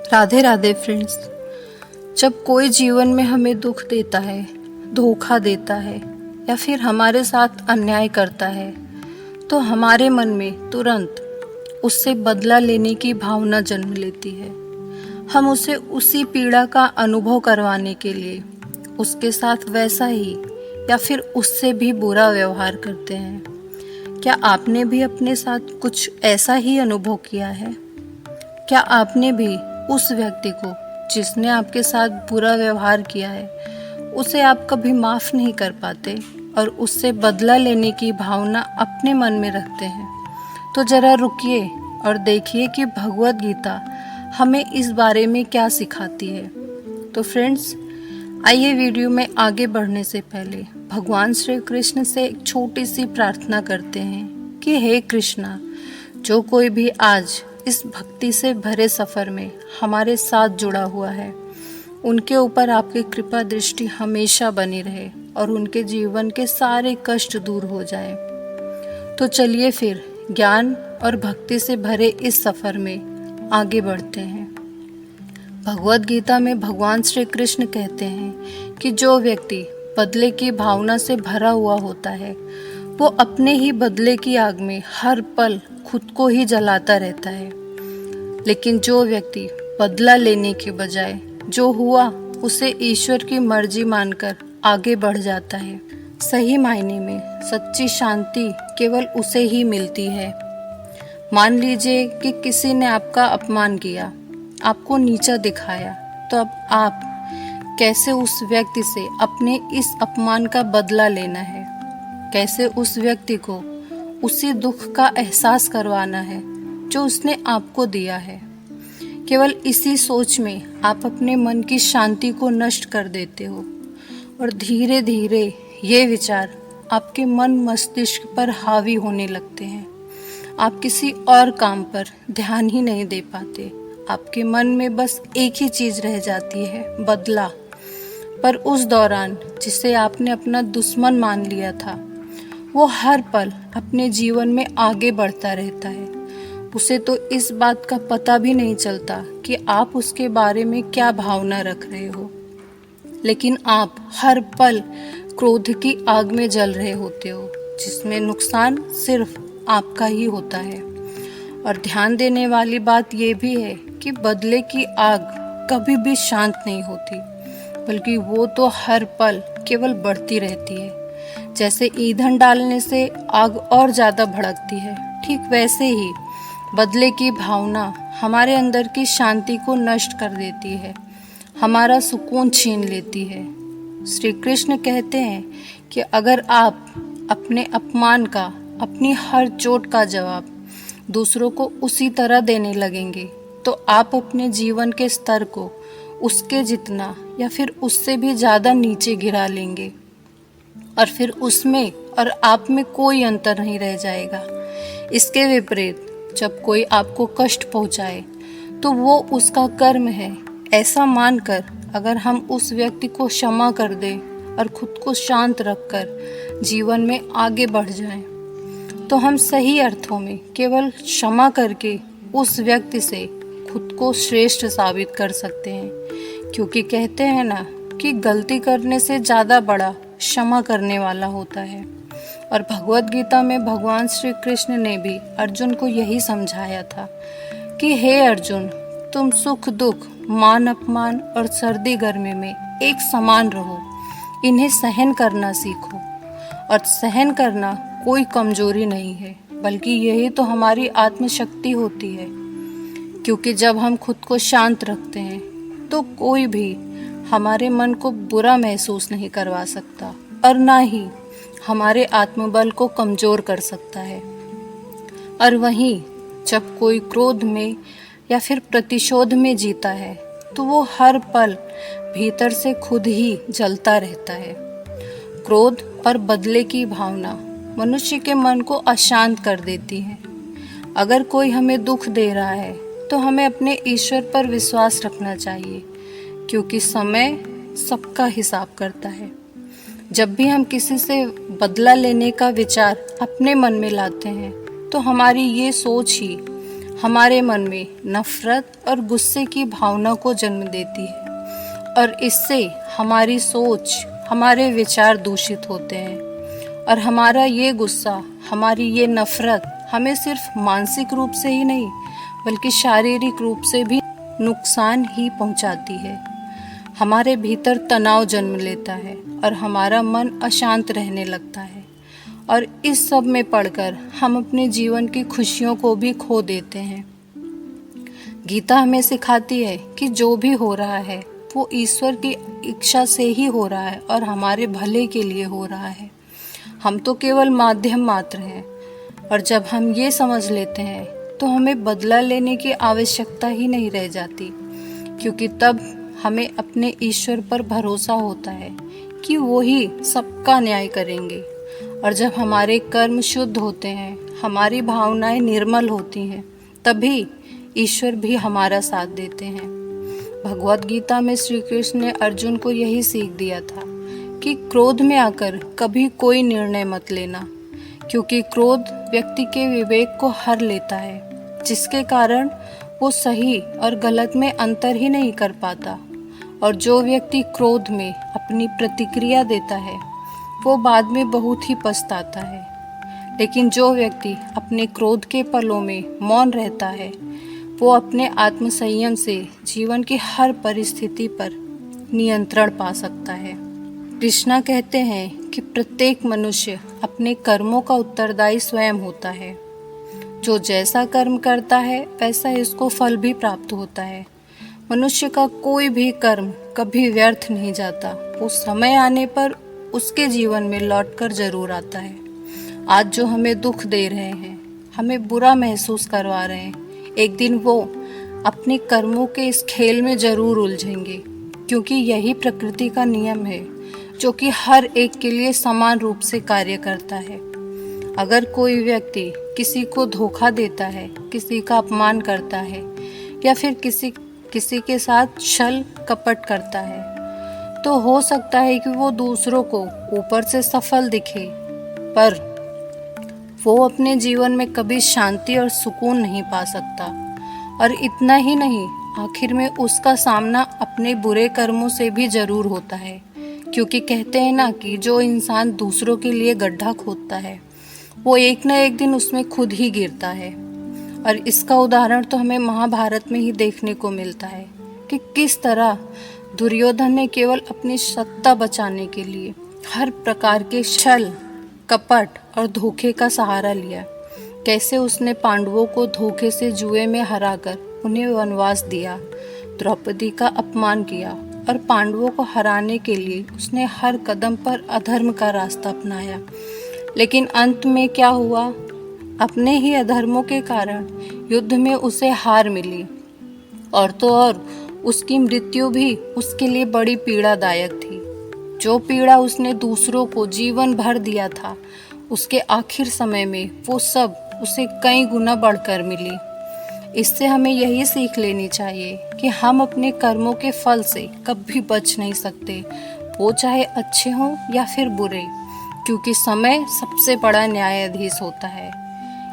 Radhe Radhe friends. जब कोई जीवन में हमें दुख देता है, धोखा देता है या फिर हमारे साथ अन्याय करता है, तो हमारे मन में तुरंत उससे बदला लेने की भावना जन्म लेती है। हम उसे उसी पीड़ा का अनुभव करवाने के लिए उसके साथ वैसा ही या फिर उससे भी बुरा व्यवहार करते हैं। क्या आपने भी अपने साथ कुछ ऐसा ही अनुभव किया है? क्या आपने भी उस व्यक्ति को जिसने आपके साथ बुरा व्यवहार किया है, उसे आप कभी माफ़ नहीं कर पाते और उससे बदला लेने की भावना अपने मन में रखते हैं? तो ज़रा रुकिए और देखिए कि भगवद गीता हमें इस बारे में क्या सिखाती है। तो फ्रेंड्स, आइए वीडियो में आगे बढ़ने से पहले भगवान श्री कृष्ण से एक छोटी सी प्रार्थना करते हैं कि हे कृष्णा, जो कोई भी आज इस भक्ति से भरे सफ़र में हमारे साथ जुड़ा हुआ है, उनके ऊपर आपकी कृपा दृष्टि हमेशा बनी रहे और उनके जीवन के सारे कष्ट दूर हो जाए। तो चलिए फिर ज्ञान और भक्ति से भरे इस सफ़र में आगे बढ़ते हैं। भगवद गीता में भगवान श्री कृष्ण कहते हैं कि जो व्यक्ति बदले की भावना से भरा हुआ होता है, वो अपने ही बदले की आग में हर पल खुद को ही जलाता रहता है। लेकिन जो व्यक्ति बदला लेने के बजाय जो हुआ उसे ईश्वर की मर्जी मानकर आगे बढ़ जाता है, सही मायने में सच्ची शांति केवल उसे ही मिलती है। मान लीजिए कि किसी ने आपका अपमान किया, आपको नीचा दिखाया, तो अब आप कैसे उस व्यक्ति से अपने इस अपमान का बदला लेना है, कैसे उस व्यक्ति को उसी दुख का एहसास करवाना है जो उसने आपको दिया है। केवल इसी सोच में आप अपने मन की शांति को नष्ट कर देते हो और धीरे धीरे ये विचार आपके मन मस्तिष्क पर हावी होने लगते हैं। आप किसी और काम पर ध्यान ही नहीं दे पाते। आपके मन में बस एक ही चीज़ रह जाती है, बदला। पर उस दौरान जिसे आपने अपना दुश्मन मान लिया था, वो हर पल अपने जीवन में आगे बढ़ता रहता है। उसे तो इस बात का पता भी नहीं चलता कि आप उसके बारे में क्या भावना रख रहे हो, लेकिन आप हर पल क्रोध की आग में जल रहे होते हो, जिसमें नुकसान सिर्फ आपका ही होता है। और ध्यान देने वाली बात ये भी है कि बदले की आग कभी भी शांत नहीं होती, बल्कि वो तो हर पल केवल बढ़ती रहती है। जैसे ईंधन डालने से आग और ज़्यादा भड़कती है, ठीक वैसे ही बदले की भावना हमारे अंदर की शांति को नष्ट कर देती है, हमारा सुकून छीन लेती है। श्री कृष्ण कहते हैं कि अगर आप अपने अपमान का, अपनी हर चोट का जवाब दूसरों को उसी तरह देने लगेंगे, तो आप अपने जीवन के स्तर को उसके जितना या फिर उससे भी ज़्यादा नीचे गिरा लेंगे और फिर उसमें और आप में कोई अंतर नहीं रह जाएगा। इसके विपरीत जब कोई आपको कष्ट पहुंचाए, तो वो उसका कर्म है ऐसा मानकर अगर हम उस व्यक्ति को क्षमा कर दें और खुद को शांत रखकर जीवन में आगे बढ़ जाएं, तो हम सही अर्थों में केवल क्षमा करके उस व्यक्ति से खुद को श्रेष्ठ साबित कर सकते हैं। क्योंकि कहते हैं ना कि गलती करने से ज़्यादा बड़ा क्षमा करने वाला होता है। और भगवद गीता में भगवान श्री कृष्ण ने भी अर्जुन को यही समझाया था कि हे अर्जुन, तुम सुख दुख, मान अपमान और सर्दी गर्मी में एक समान रहो। इन्हें सहन करना सीखो। और सहन करना कोई कमजोरी नहीं है, बल्कि यही तो हमारी आत्मशक्ति होती है। क्योंकि जब हम खुद को शांत रखते हैं, तो कोई भी हमारे मन को बुरा महसूस नहीं करवा सकता और ना ही हमारे आत्मबल को कमज़ोर कर सकता है। और वहीं जब कोई क्रोध में या फिर प्रतिशोध में जीता है, तो वो हर पल भीतर से खुद ही जलता रहता है। क्रोध और बदले की भावना मनुष्य के मन को अशांत कर देती है। अगर कोई हमें दुख दे रहा है, तो हमें अपने ईश्वर पर विश्वास रखना चाहिए, क्योंकि समय सबका हिसाब करता है। जब भी हम किसी से बदला लेने का विचार अपने मन में लाते हैं, तो हमारी ये सोच ही हमारे मन में नफरत और गुस्से की भावना को जन्म देती है और इससे हमारी सोच, हमारे विचार दूषित होते हैं। और हमारा ये गुस्सा, हमारी ये नफरत हमें सिर्फ मानसिक रूप से ही नहीं बल्कि शारीरिक रूप से भी नुकसान ही पहुंचाती है। हमारे भीतर तनाव जन्म लेता है और हमारा मन अशांत रहने लगता है और इस सब में पड़कर हम अपने जीवन की खुशियों को भी खो देते हैं। गीता हमें सिखाती है कि जो भी हो रहा है वो ईश्वर की इच्छा से ही हो रहा है और हमारे भले के लिए हो रहा है। हम तो केवल माध्यम मात्र हैं और जब हम ये समझ लेते हैं तो हमें बदला लेने की आवश्यकता ही नहीं रह जाती, क्योंकि तब हमें अपने ईश्वर पर भरोसा होता है कि वो ही सबका न्याय करेंगे। और जब हमारे कर्म शुद्ध होते हैं, हमारी भावनाएं निर्मल होती हैं, तभी ईश्वर भी हमारा साथ देते हैं। भगवत गीता में श्री कृष्ण ने अर्जुन को यही सीख दिया था कि क्रोध में आकर कभी कोई निर्णय मत लेना, क्योंकि क्रोध व्यक्ति के विवेक को हर लेता है, जिसके कारण वो सही और गलत में अंतर ही नहीं कर पाता। और जो व्यक्ति क्रोध में अपनी प्रतिक्रिया देता है वो बाद में बहुत ही पछताता है, लेकिन जो व्यक्ति अपने क्रोध के पलों में मौन रहता है वो अपने आत्मसंयम से जीवन की हर परिस्थिति पर नियंत्रण पा सकता है। कृष्णा कहते हैं कि प्रत्येक मनुष्य अपने कर्मों का उत्तरदायी स्वयं होता है। जो जैसा कर्म करता है वैसा इसको फल भी प्राप्त होता है। मनुष्य का कोई भी कर्म कभी व्यर्थ नहीं जाता, वो समय आने पर उसके जीवन में लौटकर जरूर आता है। आज जो हमें दुख दे रहे हैं, हमें बुरा महसूस करवा रहे हैं, एक दिन वो अपने कर्मों के इस खेल में जरूर उलझेंगे, क्योंकि यही प्रकृति का नियम है जो कि हर एक के लिए समान रूप से कार्य करता है। अगर कोई व्यक्ति किसी को धोखा देता है, किसी का अपमान करता है या फिर किसी के साथ छल कपट करता है, तो हो सकता है कि वो दूसरों को ऊपर से सफल दिखे, पर वो अपने जीवन में कभी शांति और सुकून नहीं पा सकता। और इतना ही नहीं, आखिर में उसका सामना अपने बुरे कर्मों से भी जरूर होता है, क्योंकि कहते हैं ना कि जो इंसान दूसरों के लिए गड्ढा खोदता है वो एक ना एक दिन उसमें खुद ही गिरता है। और इसका उदाहरण तो हमें महाभारत में ही देखने को मिलता है कि किस तरह दुर्योधन ने केवल अपनी सत्ता बचाने के लिए हर प्रकार के छल, कपट और धोखे का सहारा लिया। कैसे उसने पांडवों को धोखे से जुए में हराकर उन्हें वनवास दिया, द्रौपदी का अपमान किया और पांडवों को हराने के लिए उसने हर कदम पर अधर्म का रास्ता अपनाया। लेकिन अंत में क्या हुआ? अपने ही अधर्मों के कारण युद्ध में उसे हार मिली, और तो और उसकी मृत्यु भी उसके लिए बड़ी पीड़ादायक थी। जो पीड़ा उसने दूसरों को जीवन भर दिया था, उसके आखिर समय में वो सब उसे कई गुना बढ़कर मिली। इससे हमें यही सीख लेनी चाहिए कि हम अपने कर्मों के फल से कभी बच नहीं सकते, वो चाहे अच्छे हों या फिर बुरे, क्योंकि समय सबसे बड़ा न्यायाधीश होता है।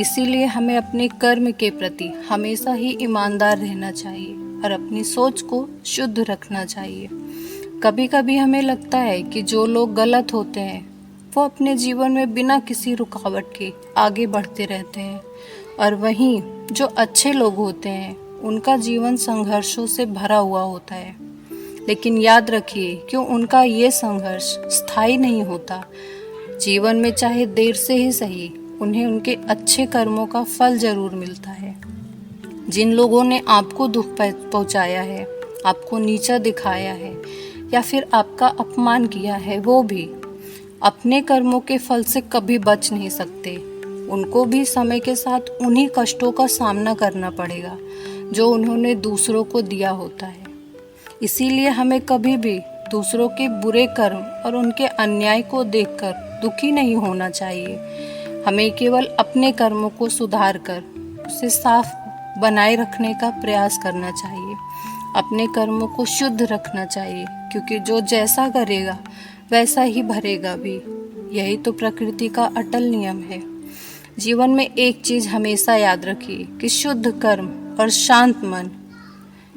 इसीलिए हमें अपने कर्म के प्रति हमेशा ही ईमानदार रहना चाहिए और अपनी सोच को शुद्ध रखना चाहिए। कभी कभी हमें लगता है कि जो लोग गलत होते हैं वो अपने जीवन में बिना किसी रुकावट के आगे बढ़ते रहते हैं, और वहीं जो अच्छे लोग होते हैं उनका जीवन संघर्षों से भरा हुआ होता है। लेकिन याद रखिए कि उनका ये संघर्ष स्थायी नहीं होता। जीवन में चाहे देर से ही सही, उन्हें उनके अच्छे कर्मों का फल जरूर मिलता है। जिन लोगों ने आपको दुख पहुंचाया है, आपको नीचा दिखाया है या फिर आपका अपमान किया है, वो भी अपने कर्मों के फल से कभी बच नहीं सकते। उनको भी समय के साथ उन्हीं कष्टों का सामना करना पड़ेगा जो उन्होंने दूसरों को दिया होता है। इसीलिए हमें कभी भी दूसरों के बुरे कर्म और उनके अन्याय को देखकर दुखी नहीं होना चाहिए। हमें केवल अपने कर्मों को सुधार कर उसे साफ बनाए रखने का प्रयास करना चाहिए। अपने कर्मों को शुद्ध रखना चाहिए, क्योंकि जो जैसा करेगा वैसा ही भरेगा भी। यही तो प्रकृति का अटल नियम है। जीवन में एक चीज हमेशा याद रखिए कि शुद्ध कर्म और शांत मन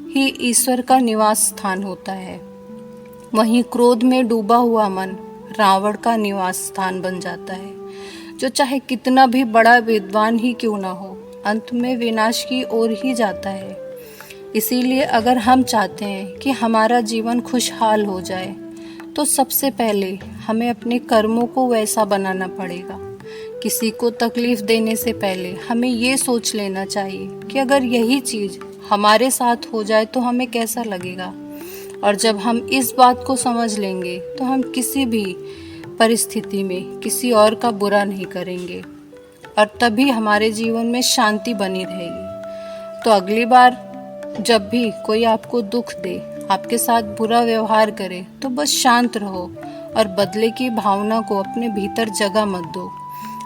ही ईश्वर का निवास स्थान होता है। वहीं क्रोध में डूबा हुआ मन रावण का निवास स्थान बन जाता है, जो चाहे कितना भी बड़ा विद्वान ही क्यों ना हो, अंत में विनाश की ओर ही जाता है। इसीलिए अगर हम चाहते हैं कि हमारा जीवन खुशहाल हो जाए, तो सबसे पहले हमें अपने कर्मों को वैसा बनाना पड़ेगा। किसी को तकलीफ देने से पहले हमें ये सोच लेना चाहिए कि अगर यही चीज़ हमारे साथ हो जाए तो हमें कैसा लगेगा। और जब हम इस बात को समझ लेंगे तो हम किसी भी परिस्थिति में किसी और का बुरा नहीं करेंगे, और तभी हमारे जीवन में शांति बनी रहेगी। तो अगली बार जब भी कोई आपको दुख दे, आपके साथ बुरा व्यवहार करे, तो बस शांत रहो और बदले की भावना को अपने भीतर जगह मत दो।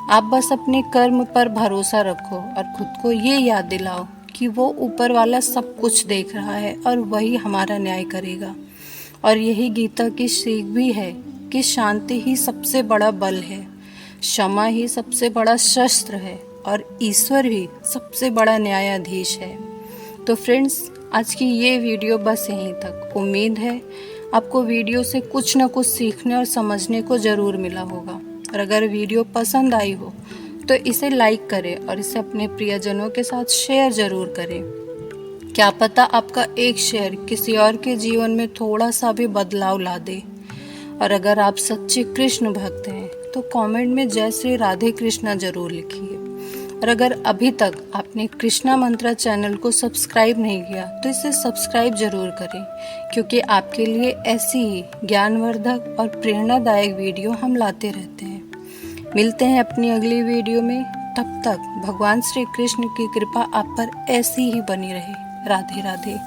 आप बस अपने कर्म पर भरोसा रखो और खुद को ये याद दिलाओ कि वो ऊपर वाला सब कुछ देख रहा है और वही हमारा न्याय करेगा। और यही गीता की सीख भी है कि शांति ही सबसे बड़ा बल है, क्षमा ही सबसे बड़ा शस्त्र है और ईश्वर ही सबसे बड़ा न्यायाधीश है। तो फ्रेंड्स, आज की ये वीडियो बस यहीं तक। उम्मीद है आपको वीडियो से कुछ न कुछ सीखने और समझने को ज़रूर मिला होगा। और अगर वीडियो पसंद आई हो तो इसे लाइक करें और इसे अपने प्रियजनों के साथ शेयर ज़रूर करें। क्या पता आपका एक शेयर किसी और के जीवन में थोड़ा सा भी बदलाव ला दे। और अगर आप सच्चे कृष्ण भक्त हैं तो कमेंट में जय श्री राधे कृष्णा जरूर लिखिए। और अगर अभी तक आपने कृष्णा मंत्रा चैनल को सब्सक्राइब नहीं किया तो इसे सब्सक्राइब जरूर करें, क्योंकि आपके लिए ऐसी ही ज्ञानवर्धक और प्रेरणादायक वीडियो हम लाते रहते हैं। मिलते हैं अपनी अगली वीडियो में। तब तक भगवान श्री कृष्ण की कृपा आप पर ऐसी ही बनी रहे। राधे राधे।